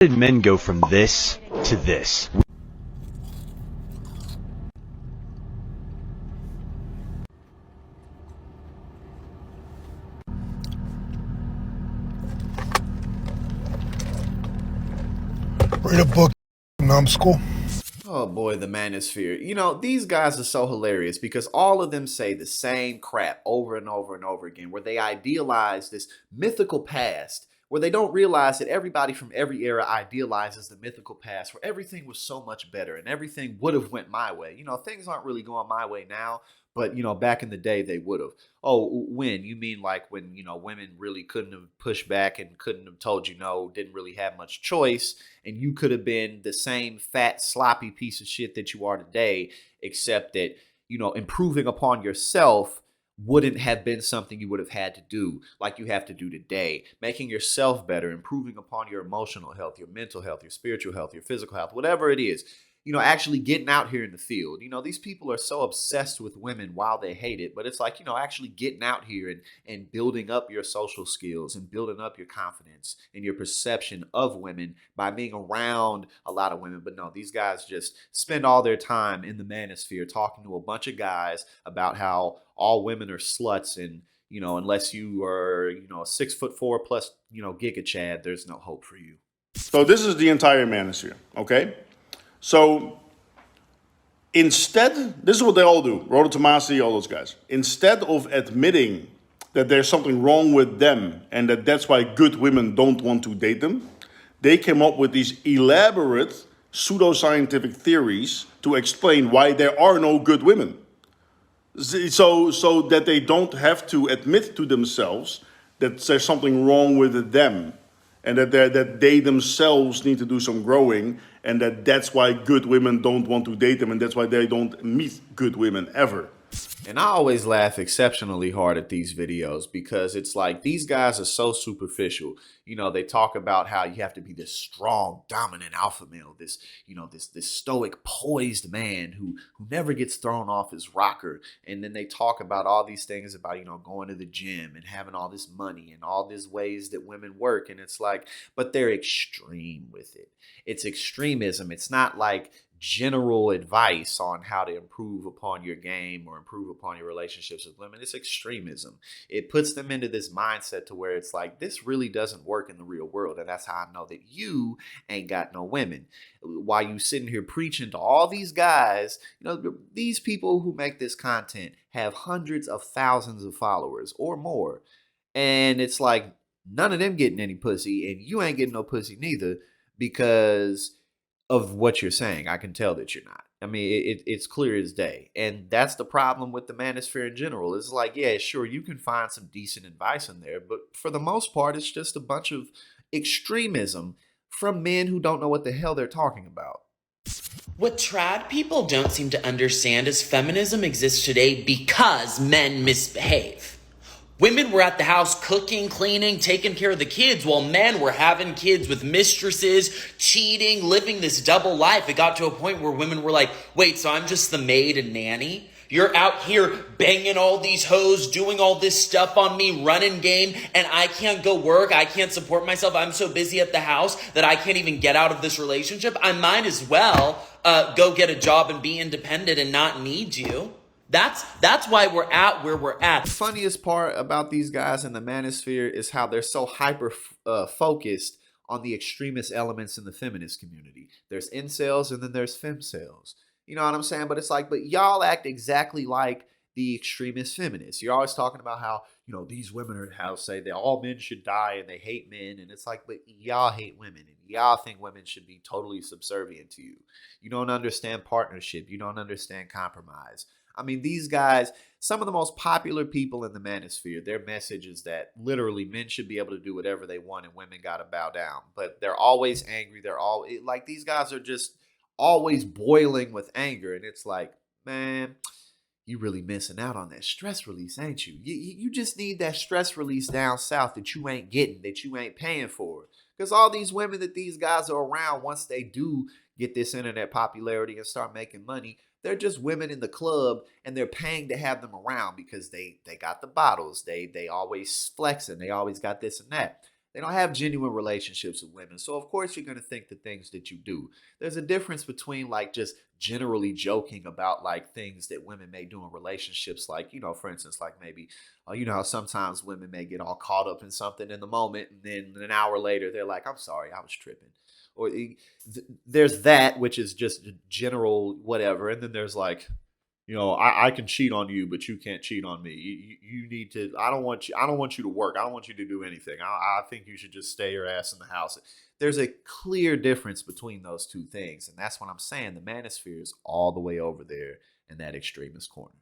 Did men go from this to this? Read a book, numbskull. Oh boy, the Manosphere. You know, these guys are so hilarious because all of them say the same crap over and over and over again, where they idealize this mythical past, where they don't realize that everybody from every era idealizes the mythical past, where everything was so much better and everything would have went my way. You know, things aren't really going my way now, but you know, back in the day they would have. Oh, when? You mean like when, you know, women really couldn't have pushed back and couldn't have told you no, didn't really have much choice, and you could have been the same fat, sloppy piece of shit that you are today, except that, you know, improving upon yourself wouldn't have been something you would have had to do like you have to do today. Making yourself better, improving upon your emotional health, your mental health, your spiritual health, your physical health, whatever it is. You know, actually getting out here in the field. You know, these people are so obsessed with women while they hate it, but it's like, you know, actually getting out here and building up your social skills and building up your confidence and your perception of women by being around a lot of women. But no, these guys just spend all their time in the manosphere talking to a bunch of guys about how all women are sluts, and you know, unless you are, you know, 6'4" plus, you know, Giga Chad, there's no hope for you. So this is the entire manosphere, okay? So instead, this is what they all do, Rhoda Tomasi, all those guys. Instead of admitting that there's something wrong with them and that that's why good women don't want to date them, they came up with these elaborate pseudo-scientific theories to explain why there are no good women. So that they don't have to admit to themselves that there's something wrong with them, and that they themselves need to do some growing, and that's why good women don't want to date them, and that's why they don't meet good women ever. And I always laugh exceptionally hard at these videos because it's like these guys are so superficial. You know, they talk about how you have to be this strong, dominant alpha male, this, you know, this stoic, poised man who never gets thrown off his rocker. And then they talk about all these things about, you know, going to the gym and having all this money and all these ways that women work. And it's like, but they're extreme with it. It's extremism. It's not like general advice on how to improve upon your game or improve upon your relationships with women. It's extremism. It puts them into this mindset to where it's like, this really doesn't work in the real world. And that's how I know that you ain't got no women. While you sitting here preaching to all these guys, you know, these people who make this content have hundreds of thousands of followers or more. And it's like, none of them getting any pussy, and you ain't getting no pussy neither, because of what you're saying. I can tell that you're not. I mean, it's clear as day. And that's the problem with the manosphere in general. It's like, yeah, sure, you can find some decent advice in there, but for the most part, it's just a bunch of extremism from men who don't know what the hell they're talking about. What trad people don't seem to understand is feminism exists today because men misbehave. Women were at the house cooking, cleaning, taking care of the kids, while men were having kids with mistresses, cheating, living this double life. It got to a point where women were like, wait, so I'm just the maid and nanny? You're out here banging all these hoes, doing all this stuff on me, running game, and I can't go work, I can't support myself, I'm so busy at the house that I can't even get out of this relationship. I might as well go get a job and be independent and not need you. That's why we're at where we're at. The funniest part about these guys in the manosphere is how they're so hyper focused on the extremist elements in the feminist community. There's incels and then there's femcels. You know what I'm saying? But it's like, but y'all act exactly like the extremist feminists. You're always talking about how, you know, these women are how say that all men should die and they hate men. And it's like, but y'all hate women and y'all think women should be totally subservient to you. You don't understand partnership. You don't understand compromise. I mean, these guys, some of the most popular people in the manosphere, their message is that literally men should be able to do whatever they want and women got to bow down. But they're always angry. They're all like, these guys are just always boiling with anger. And it's like, man, you really missing out on that stress release, ain't you? You just need that stress release down south that you ain't getting, that you ain't paying for. Because all these women that these guys are around, once they do get this internet popularity and start making money, they're just women in the club, and they're paying to have them around because they got the bottles. They always flexing. They always got this and that. They don't have genuine relationships with women. So of course you're going to think the things that you do. There's a difference between like just generally joking about like things that women may do in relationships. Like, for instance, like maybe, you know how sometimes women may get all caught up in something in the moment. And then an hour later, they're like, I'm sorry, I was tripping. Or there's that, which is just general whatever. And then there's like, I can cheat on you, but you can't cheat on me. You need to. I don't want you. I don't want you to work. I don't want you to do anything. I think you should just stay your ass in the house. There's a clear difference between those two things, and that's what I'm saying. The manosphere is all the way over there in that extremist corner.